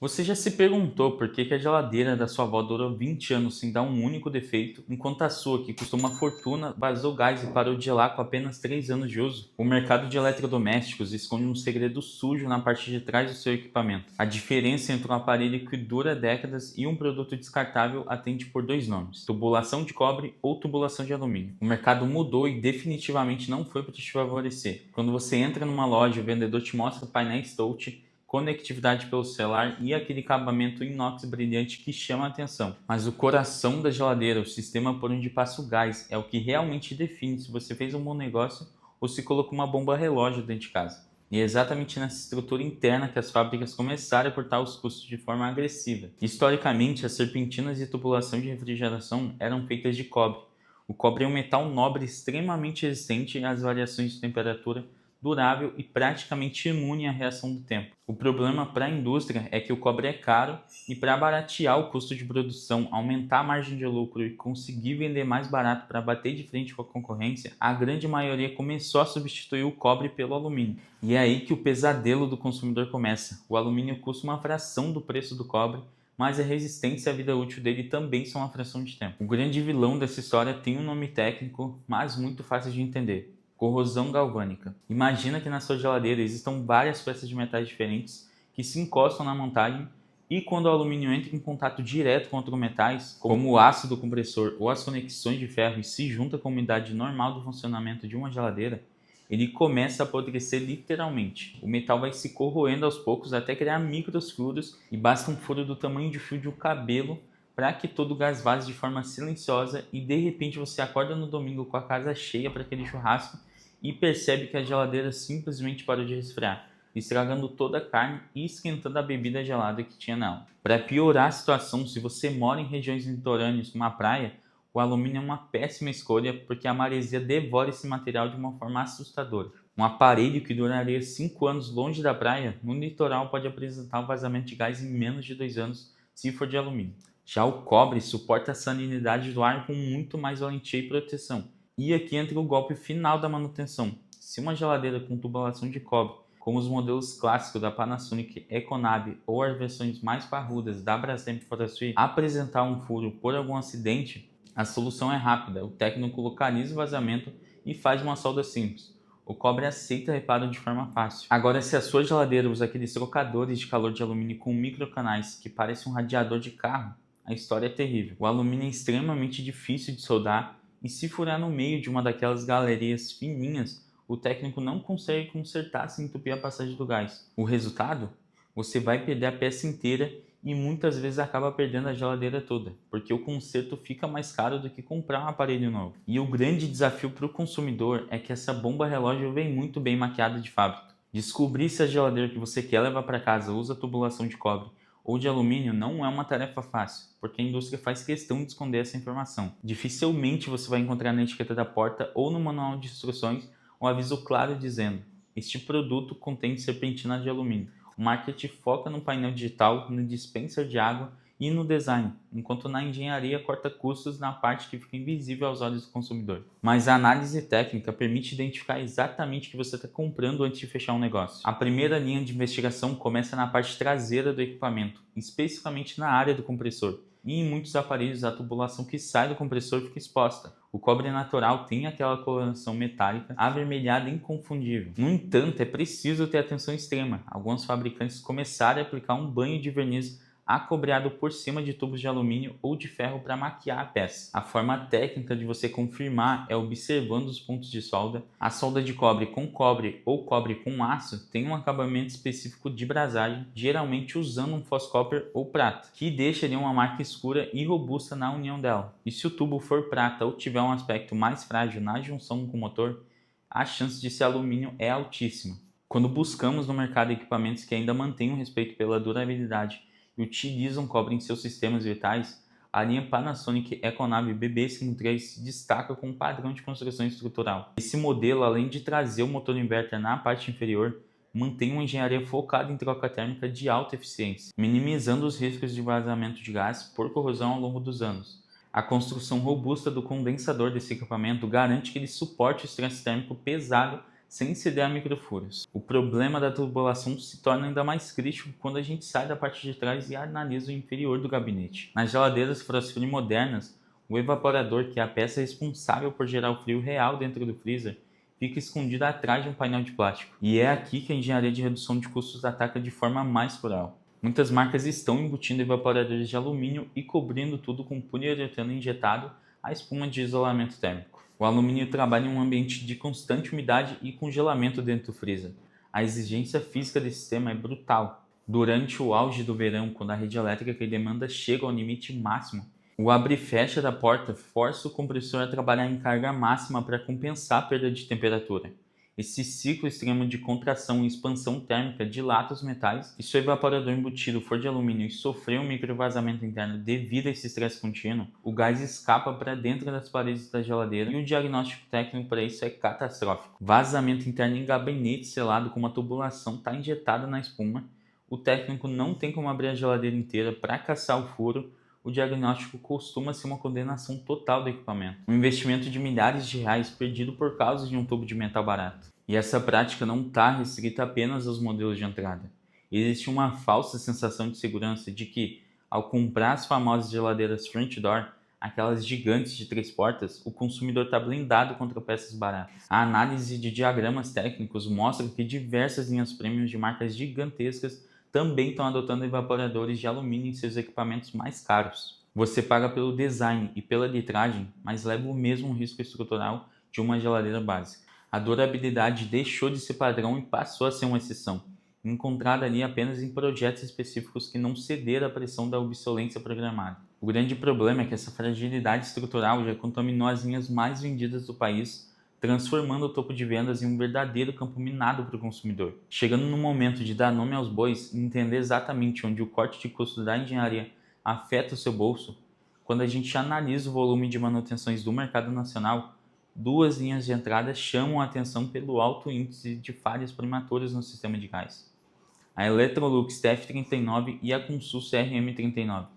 Você já se perguntou por que a geladeira da sua avó durou 20 anos sem dar um único defeito, enquanto a sua, que custou uma fortuna, vazou gás e parou de gelar com apenas 3 anos de uso? O mercado de eletrodomésticos esconde um segredo sujo na parte de trás do seu equipamento. A diferença entre um aparelho que dura décadas e um produto descartável atende por dois nomes: tubulação de cobre ou tubulação de alumínio. O mercado mudou e definitivamente não foi para te favorecer. Quando você entra numa loja, o vendedor te mostra painéis touch, conectividade pelo celular e aquele acabamento inox brilhante que chama a atenção. Mas o coração da geladeira, o sistema por onde passa o gás, é o que realmente define se você fez um bom negócio ou se colocou uma bomba relógio dentro de casa. E é exatamente nessa estrutura interna que as fábricas começaram a cortar os custos de forma agressiva. Historicamente, as serpentinas de tubulação de refrigeração eram feitas de cobre. O cobre é um metal nobre extremamente resistente às variações de temperatura, durável e praticamente imune à reação do tempo. O problema para a indústria é que o cobre é caro e, para baratear o custo de produção, aumentar a margem de lucro e conseguir vender mais barato para bater de frente com a concorrência, a grande maioria começou a substituir o cobre pelo alumínio. E é aí que o pesadelo do consumidor começa. O alumínio custa uma fração do preço do cobre, mas a resistência e a vida útil dele também são uma fração de tempo. O grande vilão dessa história tem um nome técnico, mas muito fácil de entender: corrosão galvânica. Imagina que na sua geladeira existam várias peças de metais diferentes que se encostam na montagem e, quando o alumínio entra em contato direto com outros metais, como o aço do compressor ou as conexões de ferro, e se junta com a umidade normal do funcionamento de uma geladeira, ele começa a apodrecer literalmente. O metal vai se corroendo aos poucos até criar micros furos, e basta um furo do tamanho de fio de um cabelo para que todo o gás vaze de forma silenciosa, e de repente você acorda no domingo com a casa cheia para aquele churrasco e percebe que a geladeira simplesmente parou de resfriar, estragando toda a carne e esquentando a bebida gelada que tinha nela. Para piorar a situação, se você mora em regiões litorâneas como a praia, o alumínio é uma péssima escolha porque a maresia devora esse material de uma forma assustadora. Um aparelho que duraria 5 anos longe da praia, no litoral, pode apresentar um vazamento de gás em menos de 2 anos se for de alumínio. Já o cobre suporta a salinidade do ar com muito mais valentia e proteção. E aqui entra o golpe final da manutenção. Se uma geladeira com tubulação de cobre, como os modelos clássicos da Panasonic Econab ou as versões mais parrudas da Brastemp Forestry, apresentar um furo por algum acidente, a solução é rápida. O técnico localiza o vazamento e faz uma solda simples. O cobre aceita reparo de forma fácil. Agora, se a sua geladeira usa aqueles trocadores de calor de alumínio com microcanais que parecem um radiador de carro, a história é terrível. O alumínio é extremamente difícil de soldar e, se furar no meio de uma daquelas galerias fininhas, o técnico não consegue consertar sem entupir a passagem do gás. O resultado? Você vai perder a peça inteira e muitas vezes acaba perdendo a geladeira toda, porque o conserto fica mais caro do que comprar um aparelho novo. E o grande desafio para o consumidor é que essa bomba relógio vem muito bem maquiada de fábrica. Descobrir se a geladeira que você quer levar para casa usa tubulação de cobre ou de alumínio não é uma tarefa fácil, porque a indústria faz questão de esconder essa informação. Dificilmente você vai encontrar na etiqueta da porta ou no manual de instruções um aviso claro dizendo: este produto contém serpentina de alumínio. O marketing foca no painel digital, no dispenser de água e no design, enquanto na engenharia corta custos na parte que fica invisível aos olhos do consumidor. Mas a análise técnica permite identificar exatamente o que você está comprando antes de fechar um negócio. A primeira linha de investigação começa na parte traseira do equipamento, especificamente na área do compressor. E em muitos aparelhos, a tubulação que sai do compressor fica exposta. O cobre natural tem aquela coloração metálica avermelhada inconfundível. No entanto, é preciso ter atenção extrema. Alguns fabricantes começaram a aplicar um banho de verniz acobreado por cima de tubos de alumínio ou de ferro para maquiar a peça. A forma técnica de você confirmar é observando os pontos de solda. A solda de cobre com cobre ou cobre com aço tem um acabamento específico de brasagem, geralmente usando um foscóper ou prata, que deixa ali uma marca escura e robusta na união dela. E se o tubo for prata ou tiver um aspecto mais frágil na junção com o motor, a chance de ser alumínio é altíssima. Quando buscamos no mercado equipamentos que ainda mantêm o respeito pela durabilidade e utilizam cobre em seus sistemas vitais, a linha Panasonic Econab BB53 se destaca com um padrão de construção estrutural. Esse modelo, além de trazer o motor inverter na parte inferior, mantém uma engenharia focada em troca térmica de alta eficiência, minimizando os riscos de vazamento de gás por corrosão ao longo dos anos. A construção robusta do condensador desse equipamento garante que ele suporte o estresse térmico pesado sem ceder a microfuros. O problema da tubulação se torna ainda mais crítico quando a gente sai da parte de trás e analisa o inferior do gabinete. Nas geladeiras frost free modernas, o evaporador, que é a peça responsável por gerar o frio real dentro do freezer, fica escondido atrás de um painel de plástico. E é aqui que a engenharia de redução de custos ataca de forma mais cruel. Muitas marcas estão embutindo evaporadores de alumínio e cobrindo tudo com poliuretano injetado à espuma de isolamento térmico. O alumínio trabalha em um ambiente de constante umidade e congelamento dentro do freezer. A exigência física desse sistema é brutal. Durante o auge do verão, quando a rede elétrica que demanda chega ao limite máximo, o abre e fecha da porta força o compressor a trabalhar em carga máxima para compensar a perda de temperatura. Esse ciclo extremo de contração e expansão térmica dilata os metais, e se o evaporador embutido for de alumínio e sofrer um microvazamento interno devido a esse estresse contínuo, o gás escapa para dentro das paredes da geladeira e o diagnóstico técnico para isso é catastrófico. Vazamento interno em gabinete selado com uma tubulação está injetada na espuma, o técnico não tem como abrir a geladeira inteira para caçar o furo. O diagnóstico costuma ser uma condenação total do equipamento. Um investimento de milhares de reais perdido por causa de um tubo de metal barato. E essa prática não está restrita apenas aos modelos de entrada. Existe uma falsa sensação de segurança de que, ao comprar as famosas geladeiras front door, aquelas gigantes de 3 portas, o consumidor está blindado contra peças baratas. A análise de diagramas técnicos mostra que diversas linhas premium de marcas gigantescas também estão adotando evaporadores de alumínio em seus equipamentos mais caros. Você paga pelo design e pela litragem, mas leva o mesmo risco estrutural de uma geladeira básica. A durabilidade deixou de ser padrão e passou a ser uma exceção, encontrada ali apenas em projetos específicos que não cederam à pressão da obsolescência programada. O grande problema é que essa fragilidade estrutural já contaminou as linhas mais vendidas do país, transformando o topo de vendas em um verdadeiro campo minado para o consumidor. Chegando no momento de dar nome aos bois e entender exatamente onde o corte de custo da engenharia afeta o seu bolso, quando a gente analisa o volume de manutenções do mercado nacional, duas linhas de entrada chamam a atenção pelo alto índice de falhas prematuras no sistema de gás. A Electrolux TF39 e a Consul CRM39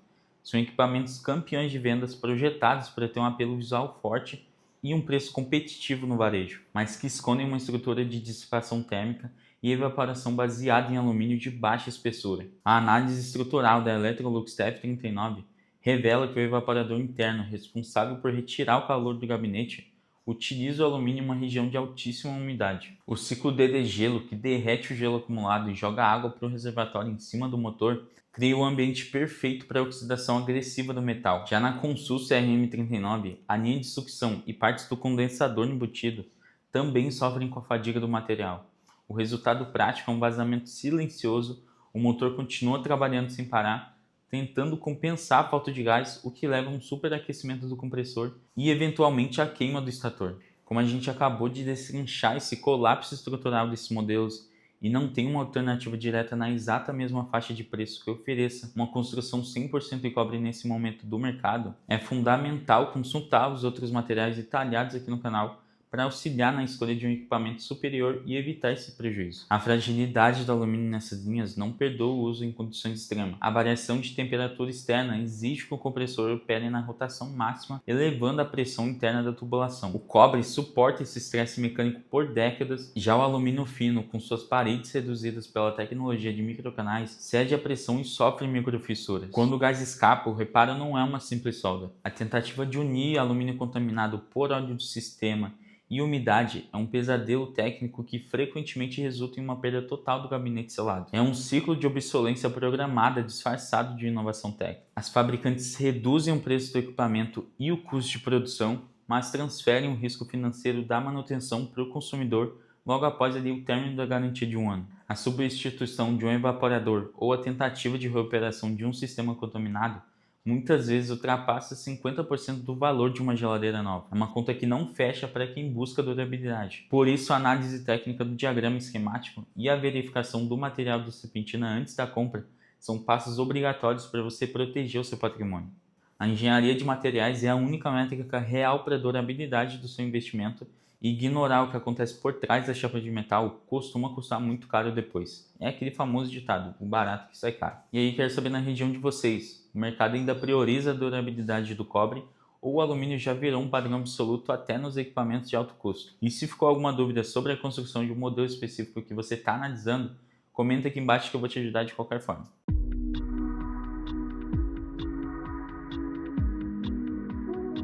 são equipamentos campeões de vendas projetados para ter um apelo visual forte e um preço competitivo no varejo, mas que escondem uma estrutura de dissipação térmica e evaporação baseada em alumínio de baixa espessura. A análise estrutural da Electrolux TF39 revela que o evaporador interno, responsável por retirar o calor do gabinete, utiliza o alumínio em uma região de altíssima umidade. O ciclo D de gelo, que derrete o gelo acumulado e joga água para o reservatório em cima do motor, cria o ambiente perfeito para a oxidação agressiva do metal. Já na Consul CRM39, a linha de sucção e partes do condensador embutido também sofrem com a fadiga do material. O resultado prático é um vazamento silencioso, o motor continua trabalhando sem parar, tentando compensar a falta de gás, o que leva a um superaquecimento do compressor e eventualmente a queima do estator. Como a gente acabou de destrinchar esse colapso estrutural desses modelos e não tem uma alternativa direta na exata mesma faixa de preço que ofereça uma construção 100% em cobre nesse momento do mercado, é fundamental consultar os outros materiais detalhados aqui no canal para auxiliar na escolha de um equipamento superior e evitar esse prejuízo. A fragilidade do alumínio nessas linhas não perdoa o uso em condições extremas. A variação de temperatura externa exige que o compressor opere na rotação máxima, elevando a pressão interna da tubulação. O cobre suporta esse estresse mecânico por décadas, já o alumínio fino, com suas paredes reduzidas pela tecnologia de microcanais, cede à pressão e sofre microfissuras. Quando o gás escapa, o reparo não é uma simples solda. A tentativa de unir alumínio contaminado por óleo do sistema e umidade é um pesadelo técnico que frequentemente resulta em uma perda total do gabinete selado. É um ciclo de obsolescência programada disfarçado de inovação técnica. As fabricantes reduzem o preço do equipamento e o custo de produção, mas transferem o risco financeiro da manutenção para o consumidor logo após o término da garantia de 1 ano. A substituição de um evaporador ou a tentativa de recuperação de um sistema contaminado muitas vezes ultrapassa 50% do valor de uma geladeira nova. É uma conta que não fecha para quem busca durabilidade. Por isso, a análise técnica do diagrama esquemático e a verificação do material da serpentina antes da compra são passos obrigatórios para você proteger o seu patrimônio. A engenharia de materiais é a única métrica real para a durabilidade do seu investimento, e ignorar o que acontece por trás da chapa de metal costuma custar muito caro depois. É aquele famoso ditado, o barato que sai caro. E aí, quero saber na região de vocês, o mercado ainda prioriza a durabilidade do cobre ou o alumínio já virou um padrão absoluto até nos equipamentos de alto custo. E se ficou alguma dúvida sobre a construção de um modelo específico que você está analisando, comenta aqui embaixo que eu vou te ajudar de qualquer forma.